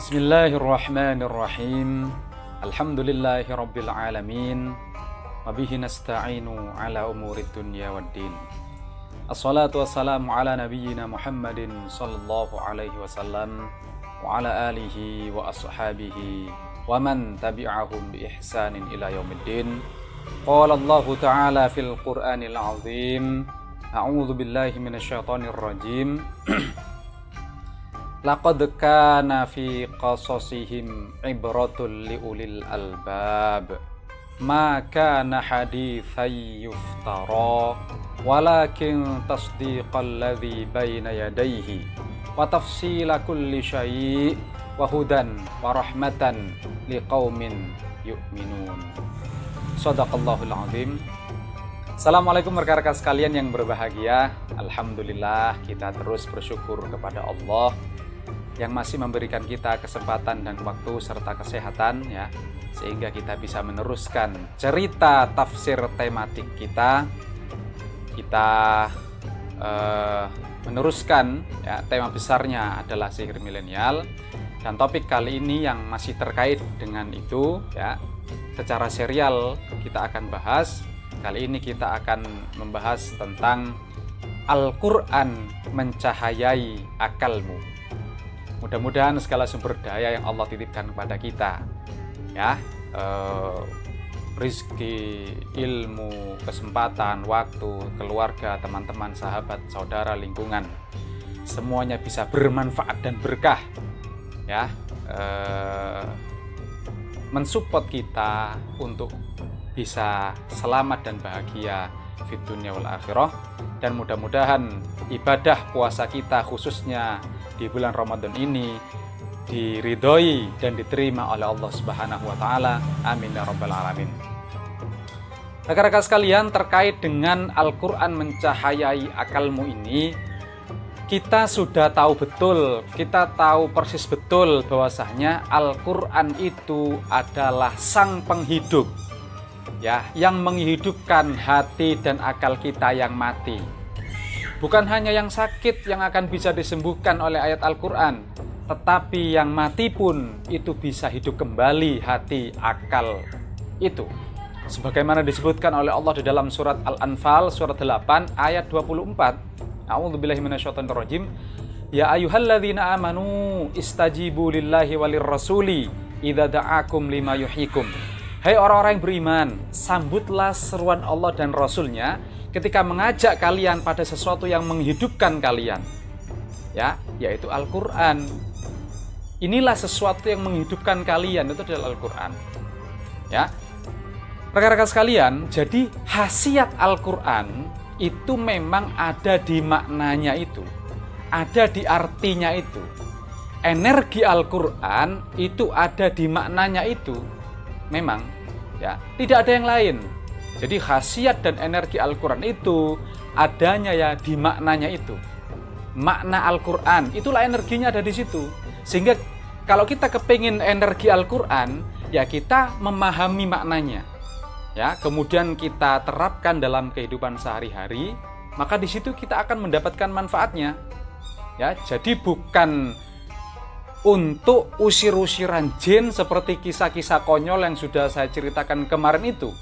Bismillahirrahmanirrahim. Alhamdulillahi rabbil alamin. Wabihi nasta'inu ala umurid dunya waddin. Assalatu wassalamu ala nabiyyina Muhammadin sallallahu alaihi wasallam wa ala alihi wa ashabihi wa man tabi'ahum bi ihsanin ila yaumiddin. Qala Allah ta'ala fil Qur'anil azim. A'udzu billahi minasyaitonir rajim. Laqad kana fi qasasihim ibratul liulil albab ma kana haditsan yuftara walakin tasdiqal ladzi baina yadayhi wa tafsila kulli syai' wa hudan wa rahmatan liqaumin yu'minun. Shadaqallahul azim. Assalamualaikum rekan-rekan sekalian yang berbahagia. Alhamdulillah, kita terus bersyukur kepada Allah yang masih memberikan kita kesempatan dan waktu serta kesehatan ya, sehingga kita bisa meneruskan cerita tafsir tematik kita. Kita meneruskan ya, tema besarnya adalah sihir milenial, dan topik kali ini yang masih terkait dengan itu ya, secara serial kita akan bahas. Kali ini kita akan membahas tentang Al-Quran mencahayai akalmu. Mudah-mudahan segala sumber daya yang Allah titipkan kepada kita ya, rizki, ilmu, kesempatan, waktu, keluarga, teman-teman, sahabat, saudara, lingkungan, semuanya bisa bermanfaat dan berkah ya, mensupport kita untuk bisa selamat dan bahagia fid dunya wal akhirah. Dan mudah-mudahan ibadah puasa kita khususnya di bulan Ramadan ini diridhoi dan diterima oleh Allah Subhanahu wa taala. Amin ya rabbal alamin. Rekan-rekan sekalian, terkait dengan Al-Qur'an mencahayai akalmu ini, kita sudah tahu betul, kita tahu persis betul bahwasanya Al-Qur'an itu adalah sang penghidup ya, yang menghidupkan hati dan akal kita yang mati. Bukan hanya yang sakit yang akan bisa disembuhkan oleh ayat Al-Quran, tetapi yang mati pun itu bisa hidup kembali hati akal itu. Sebagaimana disebutkan oleh Allah di dalam surat Al-Anfal surat 8 ayat 24. A'udzubillahi minasyaitonirrajim. Ya ayyuhalladzina amanu istajibu lillahi walir rasuli idza da'akum lima yuhyikum. Hai orang-orang yang beriman, sambutlah seruan Allah dan Rasulnya ketika mengajak kalian pada sesuatu yang menghidupkan kalian ya, yaitu Al-Quran. Inilah sesuatu yang menghidupkan kalian, itu adalah Al-Quran ya. Rekan-rekan sekalian, jadi khasiat Al-Quran itu memang ada di maknanya itu, ada di artinya itu. Energi Al-Quran itu ada di maknanya itu memang ya, tidak ada yang lain. Jadi khasiat dan energi Al-Quran itu adanya ya di maknanya itu. Makna Al-Quran, itulah energinya ada di situ. Sehingga kalau kita kepingin energi Al-Quran, ya kita memahami maknanya. Ya, kemudian kita terapkan dalam kehidupan sehari-hari, maka di situ kita akan mendapatkan manfaatnya. Ya, jadi bukan untuk usir-usiran jin seperti kisah-kisah konyol yang sudah saya ceritakan kemarin itu.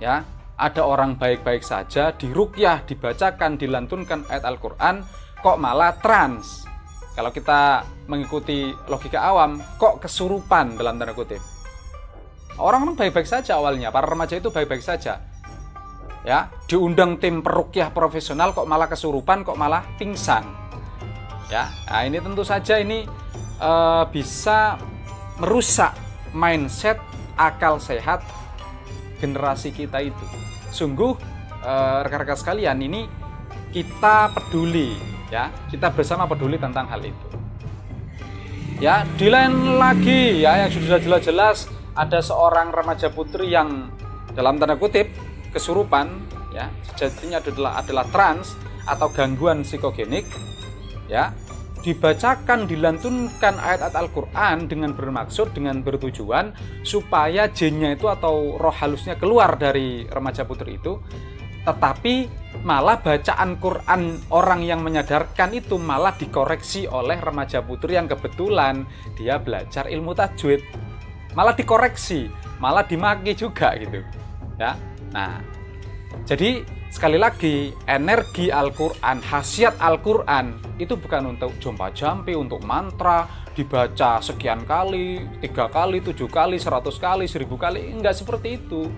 Ya, ada orang baik-baik saja diruqyah, dibacakan, dilantunkan ayat Al-Quran, kok malah trans. Kalau kita mengikuti logika awam, kok kesurupan dalam tanda kutip. Orang-orang baik-baik saja awalnya, para remaja itu baik-baik saja. Ya, diundang tim peruqyah profesional, kok malah kesurupan, kok malah pingsan. Ya, nah ini tentu saja ini bisa merusak mindset, akal sehat generasi kita itu. Sungguh rekan-rekan sekalian, ini kita peduli ya, kita bersama peduli tentang hal itu. Ya, di lain lagi ya, yang sudah jelas-jelas ada seorang remaja putri yang dalam tanda kutip kesurupan ya, sejatinya adalah trans atau gangguan psikogenik ya. Dibacakan, dilantunkan ayat-ayat Al-Quran dengan bermaksud, dengan bertujuan supaya jinnya itu atau roh halusnya keluar dari remaja putri itu, tetapi malah bacaan Quran orang yang menyadarkan itu malah dikoreksi oleh remaja putri yang kebetulan dia belajar ilmu tajwid. Malah dikoreksi, malah dimaki juga gitu. Ya. Nah, jadi sekali lagi, energi Al-Quran, khasiat Al-Quran itu bukan untuk jompa-jampi, untuk mantra, dibaca sekian kali, 3 kali, 7 kali, 100 kali, 1000 kali. Enggak seperti itu.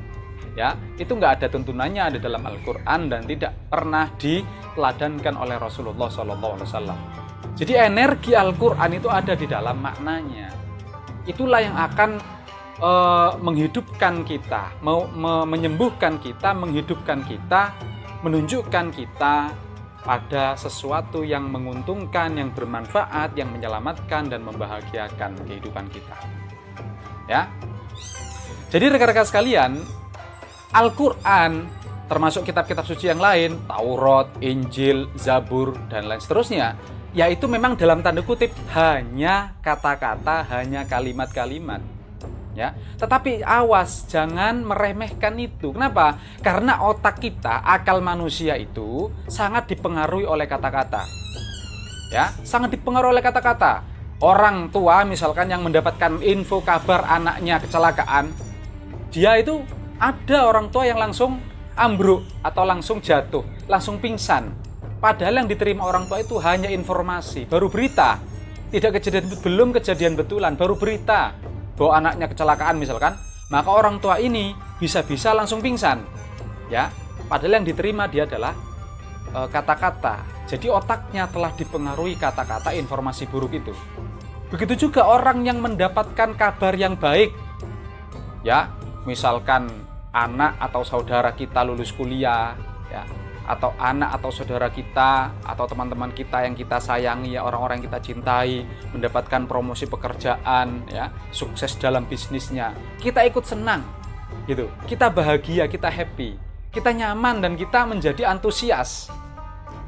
Ya, itu enggak ada tuntunannya ada dalam Al-Quran dan tidak pernah diteladankan oleh Rasulullah SAW. Jadi energi Al-Quran itu ada di dalam maknanya. Itulah yang akan menghidupkan kita, menyembuhkan kita, menghidupkan kita, menunjukkan kita pada sesuatu yang menguntungkan, yang bermanfaat, yang menyelamatkan dan membahagiakan kehidupan kita. Ya. Jadi rekan-rekan sekalian, Al-Quran termasuk kitab-kitab suci yang lain, Taurat, Injil, Zabur dan lain seterusnya, yaitu memang dalam tanda kutip hanya kata-kata, hanya kalimat-kalimat. Ya, tetapi awas jangan meremehkan itu. Kenapa? Karena otak kita, akal manusia itu sangat dipengaruhi oleh kata-kata. Ya, sangat dipengaruhi oleh kata-kata. Orang tua misalkan yang mendapatkan info kabar anaknya kecelakaan, dia itu ada orang tua yang langsung ambruk atau langsung jatuh, langsung pingsan. Padahal yang diterima orang tua itu hanya informasi, baru berita. Tidak kejadian, belum kejadian betulan, baru berita bahwa anaknya kecelakaan misalkan, maka orang tua ini bisa-bisa langsung pingsan. Ya, padahal yang diterima dia adalah kata-kata. Jadi otaknya telah dipengaruhi kata-kata informasi buruk itu. Begitu juga orang yang mendapatkan kabar yang baik. Ya, misalkan anak atau saudara kita lulus kuliah, ya, atau anak atau saudara kita atau teman-teman kita yang kita sayangi, ya, orang-orang yang kita cintai mendapatkan promosi pekerjaan, ya, sukses dalam bisnisnya, kita ikut senang gitu, kita bahagia, kita happy, kita nyaman dan kita menjadi antusias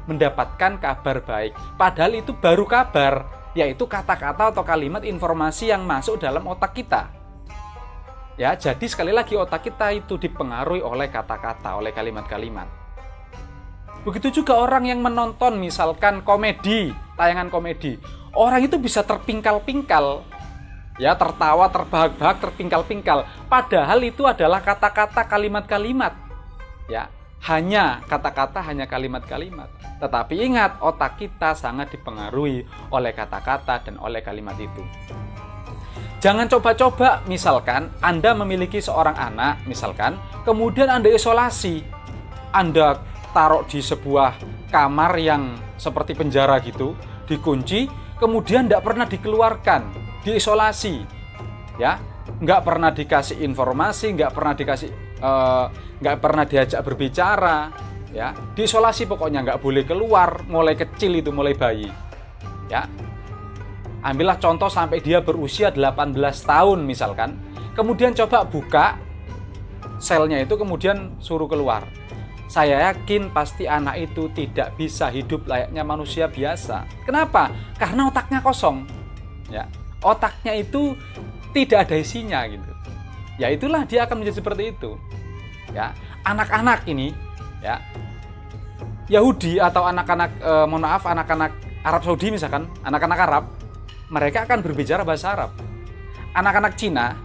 mendapatkan kabar baik. Padahal itu baru kabar, yaitu kata-kata atau kalimat informasi yang masuk dalam otak kita. Ya, jadi sekali lagi otak kita itu dipengaruhi oleh kata-kata, oleh kalimat-kalimat. Begitu juga orang yang menonton misalkan komedi, tayangan komedi. Orang itu bisa terpingkal-pingkal, ya, tertawa, terbahak-bahak, terpingkal-pingkal. Padahal itu adalah kata-kata, kalimat-kalimat. Ya, hanya kata-kata, hanya kalimat-kalimat. Tetapi ingat, otak kita sangat dipengaruhi oleh kata-kata dan oleh kalimat itu. Jangan coba-coba misalkan Anda memiliki seorang anak, misalkan, kemudian Anda isolasi. Anda taruh di sebuah kamar yang seperti penjara gitu, dikunci, kemudian tidak pernah dikeluarkan, diisolasi, ya, nggak pernah dikasih informasi, nggak pernah diajak berbicara, ya, diisolasi pokoknya, nggak boleh keluar, mulai kecil itu, mulai bayi, ya. Ambillah contoh sampai dia berusia 18 tahun misalkan, kemudian coba buka selnya itu, kemudian suruh keluar. Saya yakin pasti anak itu tidak bisa hidup layaknya manusia biasa. Kenapa? Karena otaknya kosong. Ya, otaknya itu tidak ada isinya gitu. Ya itulah dia akan menjadi seperti itu. Ya, anak-anak ini, ya, Yahudi atau anak-anak anak-anak Arab Saudi misalkan, anak-anak Arab, mereka akan berbicara bahasa Arab. Anak-anak Cina,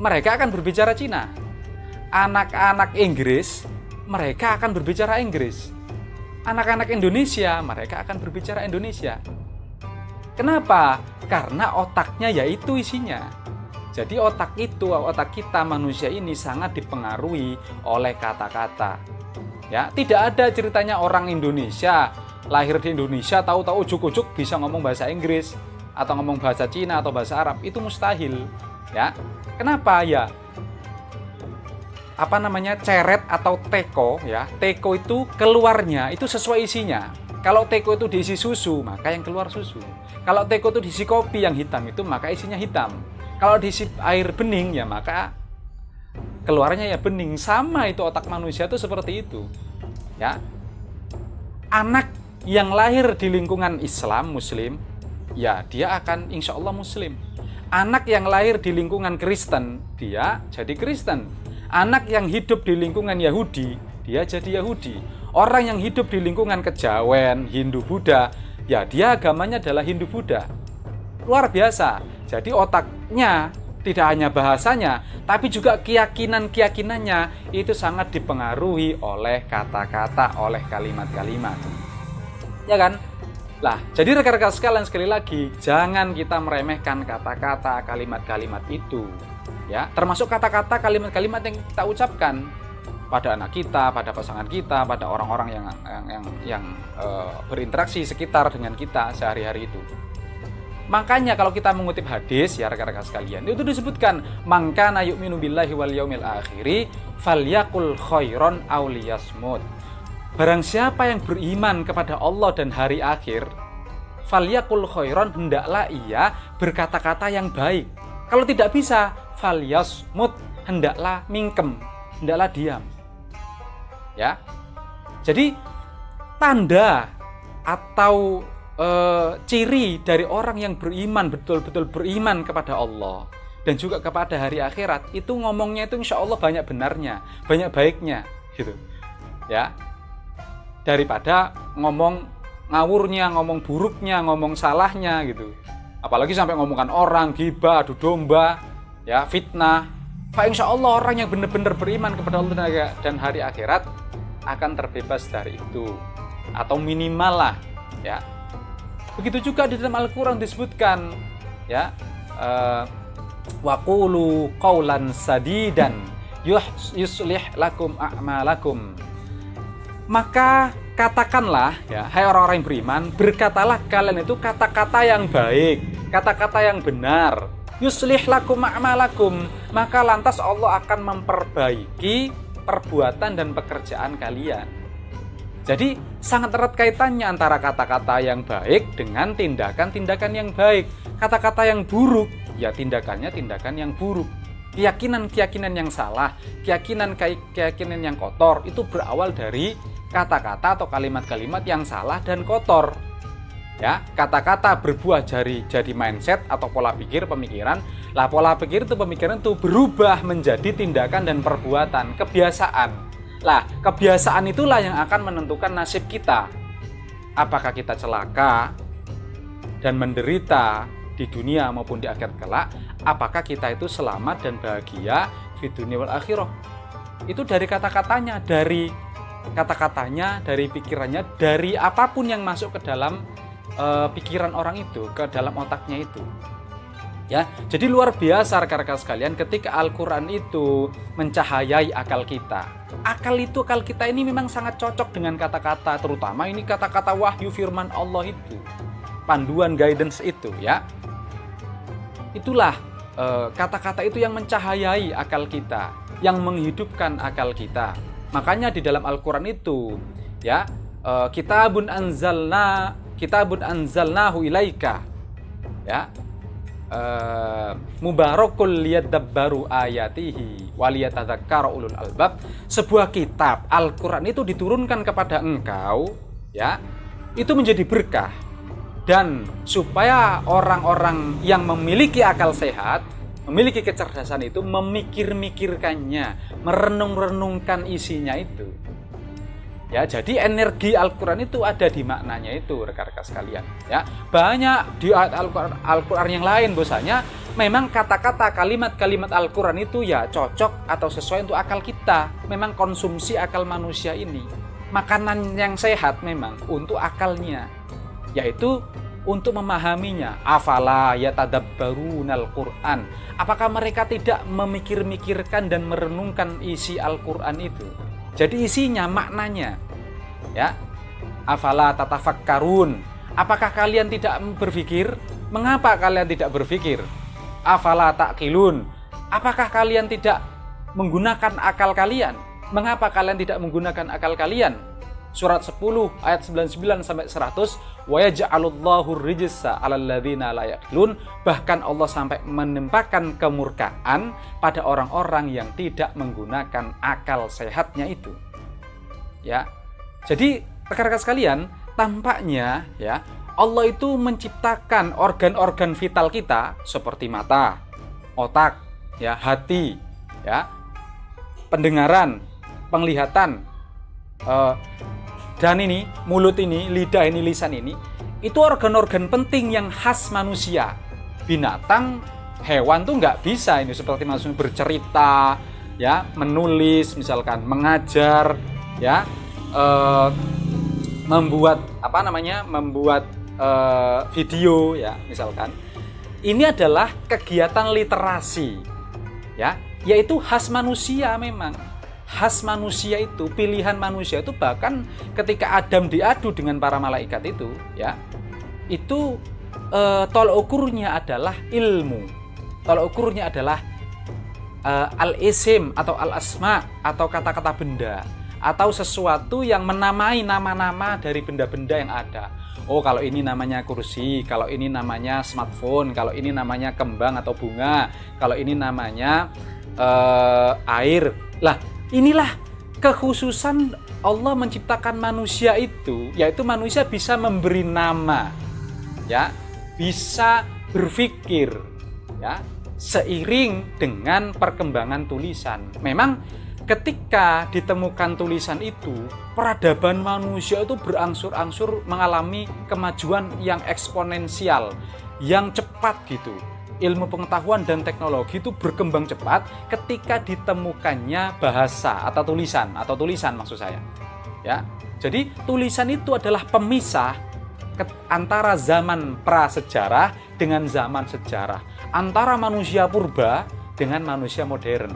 mereka akan berbicara Cina. Anak-anak Inggris, mereka akan berbicara Inggris. Anak-anak Indonesia, mereka akan berbicara Indonesia. Kenapa? Karena otaknya yaitu isinya. Jadi otak kita manusia ini sangat dipengaruhi oleh kata-kata. Ya, tidak ada ceritanya orang Indonesia lahir di Indonesia tahu-tahu ujuk-ujuk bisa ngomong bahasa Inggris atau ngomong bahasa Cina atau bahasa Arab. Itu mustahil. Ya. Kenapa? Ya, ceret atau teko, ya. Teko itu keluarnya itu sesuai isinya. Kalau teko itu diisi susu, maka yang keluar susu. Kalau teko itu diisi kopi yang hitam itu, maka isinya hitam. Kalau diisi air bening, ya maka keluarnya ya bening. Sama itu otak manusia itu seperti itu. Ya. Anak yang lahir di lingkungan Islam, Muslim, ya dia akan insya Allah Muslim. Anak yang lahir di lingkungan Kristen, dia jadi Kristen. Anak yang hidup di lingkungan Yahudi, dia jadi Yahudi. Orang yang hidup di lingkungan kejawen, Hindu Buddha, ya dia agamanya adalah Hindu Buddha. Luar biasa. Jadi otaknya tidak hanya bahasanya, tapi juga keyakinan-keyakinannya itu sangat dipengaruhi oleh kata-kata, oleh kalimat-kalimat. Ya kan? Lah, jadi rekan-rekan sekalian, sekali lagi, jangan kita meremehkan kata-kata, kalimat-kalimat itu. Ya, termasuk kata-kata, kalimat-kalimat yang kita ucapkan pada anak kita, pada pasangan kita, pada orang-orang yang berinteraksi sekitar dengan kita sehari-hari itu. Makanya kalau kita mengutip hadis, ya rekan-rekan sekalian, itu disebutkan man kana yu'minu billahi wal yaumil akhir falyaqul khairan aw liyasmut. Barang siapa yang beriman kepada Allah dan hari akhir, falyaqul khairan, hendaklah ia berkata-kata yang baik. Kalau tidak bisa, falyasmut, hendaklah mingkem, hendaklah diam. Ya. Jadi tanda atau ciri dari orang yang beriman, betul-betul beriman kepada Allah dan juga kepada hari akhirat, itu ngomongnya itu insya Allah banyak benarnya, banyak baiknya gitu. Ya. Daripada ngomong ngawurnya, ngomong buruknya, ngomong salahnya gitu. Apalagi sampai ngomongkan orang, ghibah, adu domba, ya, fitnah. Insya Allah orang yang benar-benar beriman kepada Allah dan hari akhirat akan terbebas dari itu, atau minimal lah, ya. Begitu juga di dalam Al-Quran disebutkan, ya, waqulu qawlan sadidan yuslih lakum a'malakum. Maka katakanlah, ya, hai orang-orang yang beriman, berkatalah kalian itu kata-kata yang baik, kata-kata yang benar. Yuslih lakum a'malakum, maka lantas Allah akan memperbaiki perbuatan dan pekerjaan kalian. Jadi sangat erat kaitannya antara kata-kata yang baik dengan tindakan-tindakan yang baik. Kata-kata yang buruk, ya tindakannya tindakan yang buruk. Keyakinan-keyakinan yang salah, keyakinan yang kotor, itu berawal dari kata-kata atau kalimat-kalimat yang salah dan kotor. Ya, kata-kata berbuah jadi mindset atau pola pikir, pemikiran. Lah pola pikir itu, pemikiran itu berubah menjadi tindakan dan perbuatan, kebiasaan. Lah, kebiasaan itulah yang akan menentukan nasib kita. Apakah kita celaka dan menderita di dunia maupun di akhirat kelak? Apakah kita itu selamat dan bahagia di dunia wal akhirah? Itu dari kata-katanya, dari pikirannya, dari apapun yang masuk ke dalam pikiran orang itu, ke dalam otaknya itu. Ya, jadi luar biasa rekan-rekan sekalian ketika Al-Quran itu mencahayai akal kita. Akal kita ini memang sangat cocok dengan kata-kata, terutama ini kata-kata wahyu firman Allah itu, panduan guidance itu, ya. Itulah kata-kata itu yang mencahayai akal kita, yang menghidupkan akal kita. Makanya di dalam Al-Quran itu, ya, kitabun anzalnahu ilaika, ya, mubarakul liyadabbaru ayatihi waliyatadzakkara ulul albab. Sebuah kitab Al-Quran itu diturunkan kepada engkau, ya, itu menjadi berkah, dan supaya orang-orang yang memiliki akal sehat, memiliki kecerdasan itu memikir-mikirkannya, merenung-renungkan isinya itu. Ya, jadi energi Al-Quran itu ada di maknanya itu, rekan-rekan sekalian. Ya, banyak di ayat Al-Quran yang lain bahwasanya memang kata-kata, kalimat-kalimat Al-Quran itu ya cocok atau sesuai untuk akal kita. Memang konsumsi akal manusia ini, makanan yang sehat memang untuk akalnya, yaitu untuk memahaminya. Afala yatadabbarunal Quran. Apakah mereka tidak memikir-mikirkan dan merenungkan isi Al-Quran itu? Jadi isinya, maknanya, ya. Afala tatafakkarun. Apakah kalian tidak berpikir? Mengapa kalian tidak berpikir? Afala taqilun. Apakah kalian tidak menggunakan akal kalian? Mengapa kalian tidak menggunakan akal kalian? Surat 10 ayat 99 sampai 100, wa yaj'alullahu rijsa 'alal ladzina la yaqilun. Bahkan Allah sampai menimpakan kemurkaan pada orang-orang yang tidak menggunakan akal sehatnya itu. Ya. Jadi rekan-rekan sekalian, tampaknya ya Allah itu menciptakan organ-organ vital kita seperti mata, otak, ya, hati, ya, pendengaran, penglihatan, Dan ini, mulut ini, lidah ini, lisan ini, itu organ-organ penting yang khas manusia. Binatang, hewan tuh nggak bisa ini seperti manusia bercerita, ya, menulis, misalkan mengajar, ya, membuat video, ya, misalkan. Ini adalah kegiatan literasi, ya, yaitu khas manusia memang. Khas manusia itu, pilihan manusia itu, bahkan ketika Adam diadu dengan para malaikat itu, ya, itu tolak ukurnya adalah ilmu. Tolak ukurnya adalah al-isim atau al-asma atau kata-kata benda atau sesuatu yang menamai nama-nama dari benda-benda yang ada. Oh, kalau ini namanya kursi, kalau ini namanya smartphone, kalau ini namanya kembang atau bunga, kalau ini namanya air. Lah, inilah kekhususan Allah menciptakan manusia itu, yaitu manusia bisa memberi nama, ya, bisa berpikir, ya, seiring dengan perkembangan tulisan. Memang ketika ditemukan tulisan itu, peradaban manusia itu berangsur-angsur mengalami kemajuan yang eksponensial, yang cepat gitu. Ilmu pengetahuan dan teknologi itu berkembang cepat ketika ditemukannya bahasa atau tulisan maksud saya, ya. Jadi tulisan itu adalah pemisah antara zaman prasejarah dengan zaman sejarah, antara manusia purba dengan manusia modern,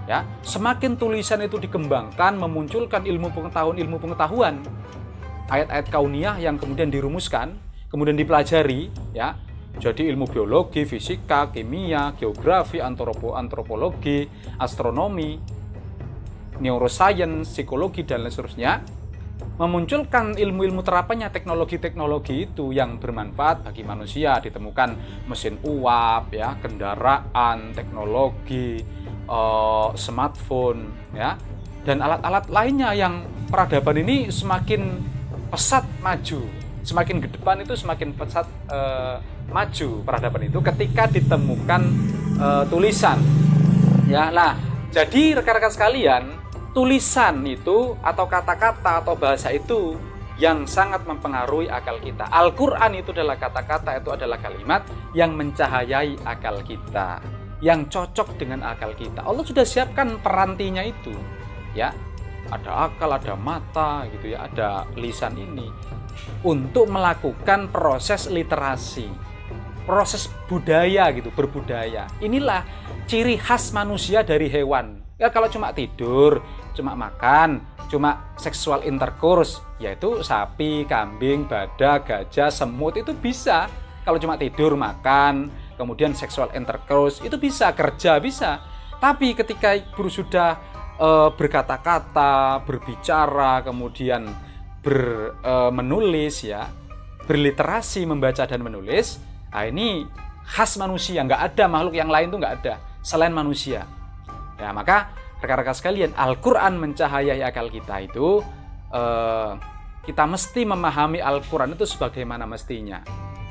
ya. Semakin tulisan itu dikembangkan, memunculkan ilmu pengetahuan, ayat-ayat kauniyah yang kemudian dirumuskan, kemudian dipelajari, ya. Jadi ilmu biologi, fisika, kimia, geografi, antropologi, astronomi, neuroscience, psikologi, dan lain seterusnya, memunculkan ilmu-ilmu terapannya teknologi-teknologi itu yang bermanfaat bagi manusia. Ditemukan mesin uap, ya, kendaraan, teknologi, smartphone, ya, dan alat-alat lainnya yang peradaban ini semakin pesat maju. Semakin ke depan itu semakin pesat maju peradaban itu ketika ditemukan tulisan, ya. Nah, jadi rekan-rekan sekalian, tulisan itu atau kata-kata atau bahasa itu yang sangat mempengaruhi akal kita. Al-Quran itu adalah kata-kata, itu adalah kalimat yang mencahayai akal kita, yang cocok dengan akal kita. Allah sudah siapkan perantinya itu, ya. Ada akal, ada mata, gitu ya, ada lisan ini untuk melakukan proses literasi, proses budaya gitu, berbudaya. Inilah ciri khas manusia dari hewan. Ya, kalau cuma tidur, cuma makan, cuma seksual intercourse, yaitu sapi, kambing, badak, gajah, semut, itu bisa. Kalau cuma tidur, makan, kemudian seksual intercourse, itu bisa, kerja bisa. Tapi ketika sudah berkata-kata, berbicara, kemudian menulis, ya, berliterasi, membaca dan menulis, nah ini khas manusia. Nggak ada makhluk yang lain tuh, nggak ada selain manusia. Ya, maka rekan-rekan sekalian, Al-Quran mencahayai akal kita itu, kita mesti memahami Al-Quran itu sebagaimana mestinya.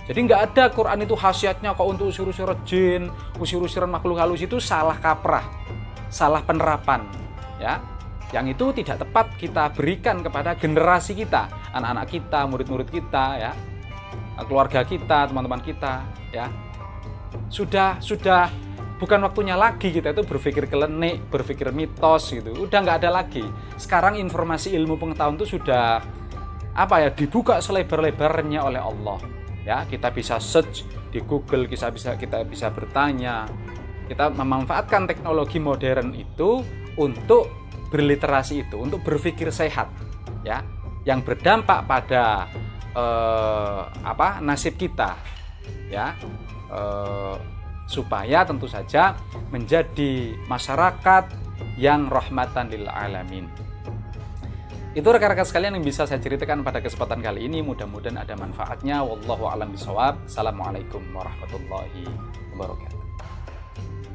Jadi nggak ada Quran itu khasiatnya kok untuk usir-usir jin, usir-usiran makhluk halus, itu salah kaprah, salah penerapan, ya. Yang itu tidak tepat kita berikan kepada generasi kita, anak-anak kita, murid-murid kita, ya, keluarga kita, teman-teman kita, ya. Sudah bukan waktunya lagi kita itu berpikir klinik, berpikir mitos gitu. Udah nggak ada lagi. Sekarang informasi ilmu pengetahuan itu sudah dibuka selebar-lebarnya oleh Allah. Ya, kita bisa search di Google, kita bisa bertanya. Kita memanfaatkan teknologi modern itu untuk berliterasi itu, untuk berpikir sehat, ya, yang berdampak pada nasib kita, ya, supaya tentu saja menjadi masyarakat yang rahmatan lil alamin. Itu rekan-rekan sekalian yang bisa saya ceritakan pada kesempatan kali ini. Mudah-mudahan ada manfaatnya. Wallahu a'lam bishawab. Assalamualaikum warahmatullahi wabarakatuh.